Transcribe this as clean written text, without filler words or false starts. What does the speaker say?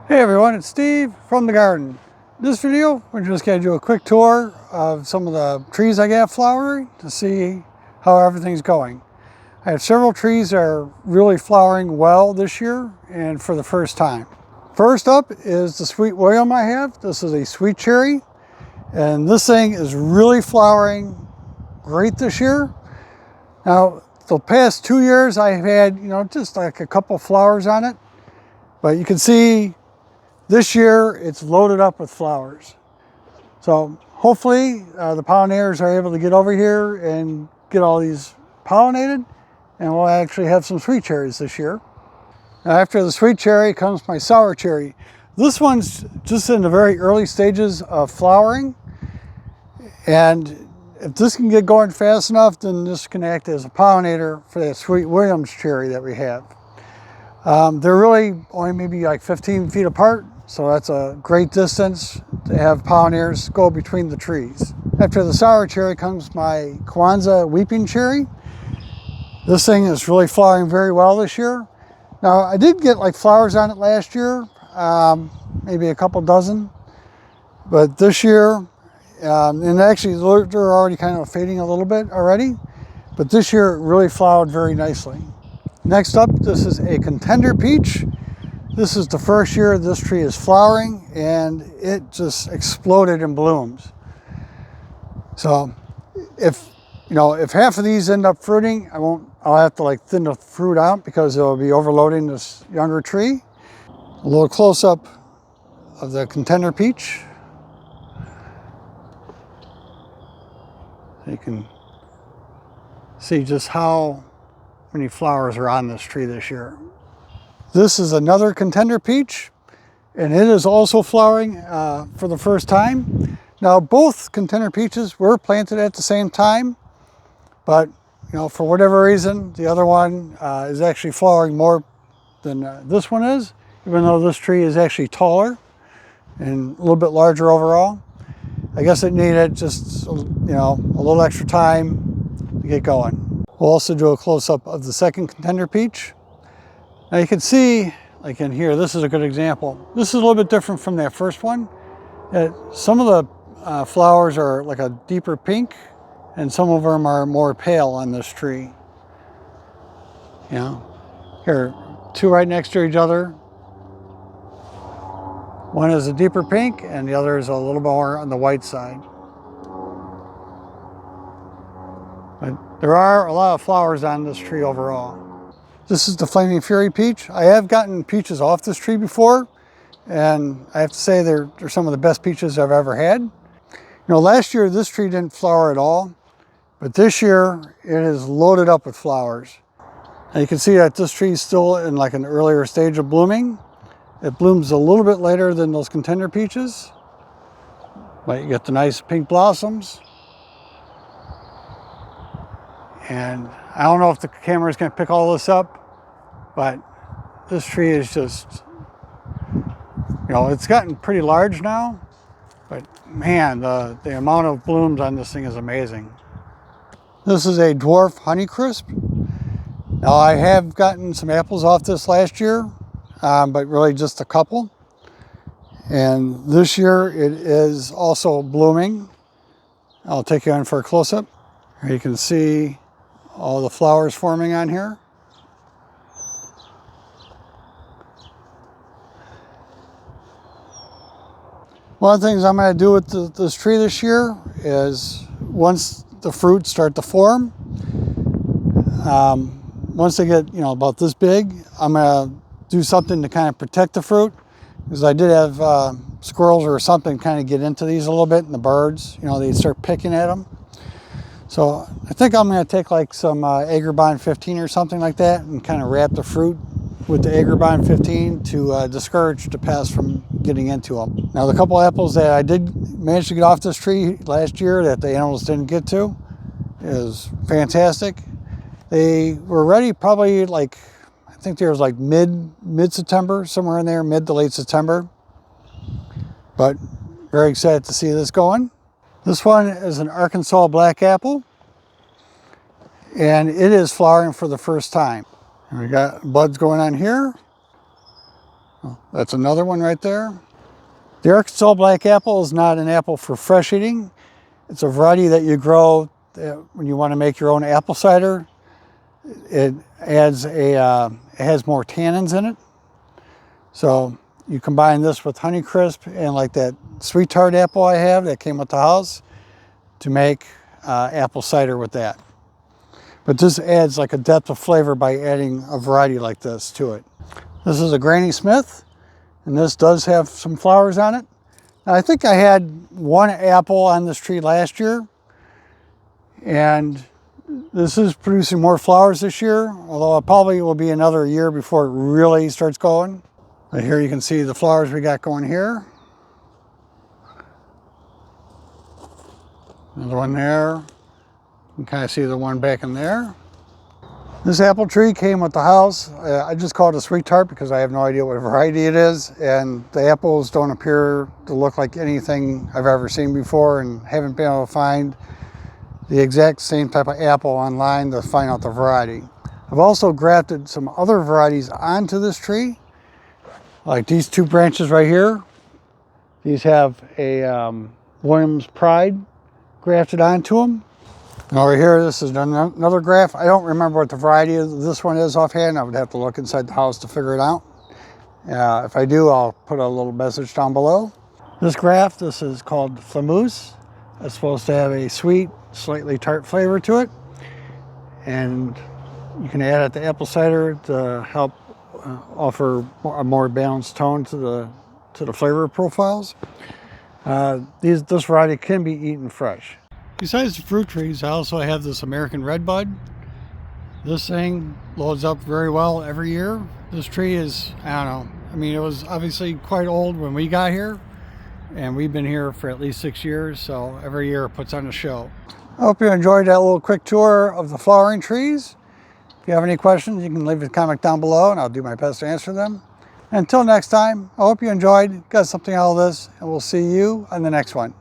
Hey everyone, it's Steve from the garden. This video, we're just going to do a quick tour of some of the trees I got flowering to see how everything's going. I have several trees that are really flowering well this year and for the first time. First up is the Sweet William I have. This is a sweet cherry, and this thing is really flowering great this year. Now, the past 2 years I've had, just like a couple flowers on it, but you can see this year, it's loaded up with flowers. So hopefully the pollinators are able to get over here and get all these pollinated, and we'll actually have some sweet cherries this year. Now, after the sweet cherry comes my sour cherry. This one's just in the very early stages of flowering, and if this can get going fast enough, then this can act as a pollinator for that Sweet Williams cherry that we have. They're really only maybe like 15 feet apart, so that's a great distance to have pollinators go between the trees. After the sour cherry comes my Kwanzaa weeping cherry. This thing is really flowering very well this year. Now, I did get like flowers on it last year, maybe a couple dozen, but this year, and actually they're already kind of fading a little bit already, but this year it really flowered very nicely. Next up, this is a contender peach. This is the first year this tree is flowering, and it just exploded in blooms. So if half of these end up fruiting, I'll have to like thin the fruit out because it'll be overloading this younger tree. A little close up of the contender peach. You can see just how many flowers are on this tree this year. This is another contender peach, and it is also flowering for the first time. Now, both contender peaches were planted at the same time, but for whatever reason, the other one is actually flowering more than this one is, even though this tree is actually taller and a little bit larger overall. I guess it needed just a little extra time to get going. We'll also do a close-up of the second contender peach. Now you can see, like in here, this is a good example. This is a little bit different from that first one. Some of the flowers are like a deeper pink, and some of them are more pale on this tree. Here, two right next to each other. One is a deeper pink, and the other is a little more on the white side. But there are a lot of flowers on this tree overall. This is the Flaming Fury peach. I have gotten peaches off this tree before, and I have to say they're some of the best peaches I've ever had. Last year this tree didn't flower at all, but this year it is loaded up with flowers. And you can see that this tree is still in like an earlier stage of blooming. It blooms a little bit later than those contender peaches, but you get the nice pink blossoms. And I don't know if the camera is going to pick all this up, but this tree is just, it's gotten pretty large now, but man, the amount of blooms on this thing is amazing. This is a dwarf Honeycrisp. Now, I have gotten some apples off this last year, but really just a couple. And this year it is also blooming. I'll take you in for a close-up. Here you can see all the flowers forming on here. One of the things I'm going to do with this tree this year is once the fruits start to form, once they get about this big, I'm going to do something to kind of protect the fruit, because I did have squirrels or something kind of get into these a little bit, and the birds, they start picking at them. So I think I'm going to take like some Agribon 15 or something like that and kind of wrap the fruit with the Agribon 15 to discourage the pests from getting into them. Now, the couple apples that I did manage to get off this tree last year that the animals didn't get to is fantastic. They were ready probably like, I think there was like mid-September, somewhere in there, mid to late September. But very excited to see this going. This one is an Arkansas black apple, and it is flowering for the first time. And we got buds going on here. That's another one right there. The Arkansas Black Apple is not an apple for fresh eating. It's a variety that you grow when you want to make your own apple cider. It has more tannins in it. So you combine this with Honeycrisp and like that sweet tart apple I have that came with the house to make apple cider with that. But this adds like a depth of flavor by adding a variety like this to it. This is a Granny Smith, and this does have some flowers on it. Now, I think I had one apple on this tree last year, and this is producing more flowers this year, although it probably will be another year before it really starts going. But here you can see the flowers we got going here. Another one there. You can kind of see the one back in there. This apple tree came with the house. I just call it a sweet tart because I have no idea what variety it is, and the apples don't appear to look like anything I've ever seen before, and haven't been able to find the exact same type of apple online to find out the variety. I've also grafted some other varieties onto this tree, like these two branches right here. These have a Williams Pride grafted onto them. And over here, this is another graft. I don't remember what the variety of this one is offhand. I would have to look inside the house to figure it out. If I do, I'll put a little message down below. This graft, this is called Flamuse. It's supposed to have a sweet, slightly tart flavor to it. And you can add it to apple cider to help offer a more balanced tone to the flavor profiles. This variety can be eaten fresh. Besides the fruit trees, I also have this American Redbud. This thing loads up very well every year. This tree is, I don't know, I mean, it was obviously quite old when we got here, and we've been here for at least 6 years, so every year it puts on a show. I hope you enjoyed that little quick tour of the flowering trees. If you have any questions, you can leave a comment down below, and I'll do my best to answer them. Until next time, I hope you enjoyed, got something out of this, and we'll see you on the next one.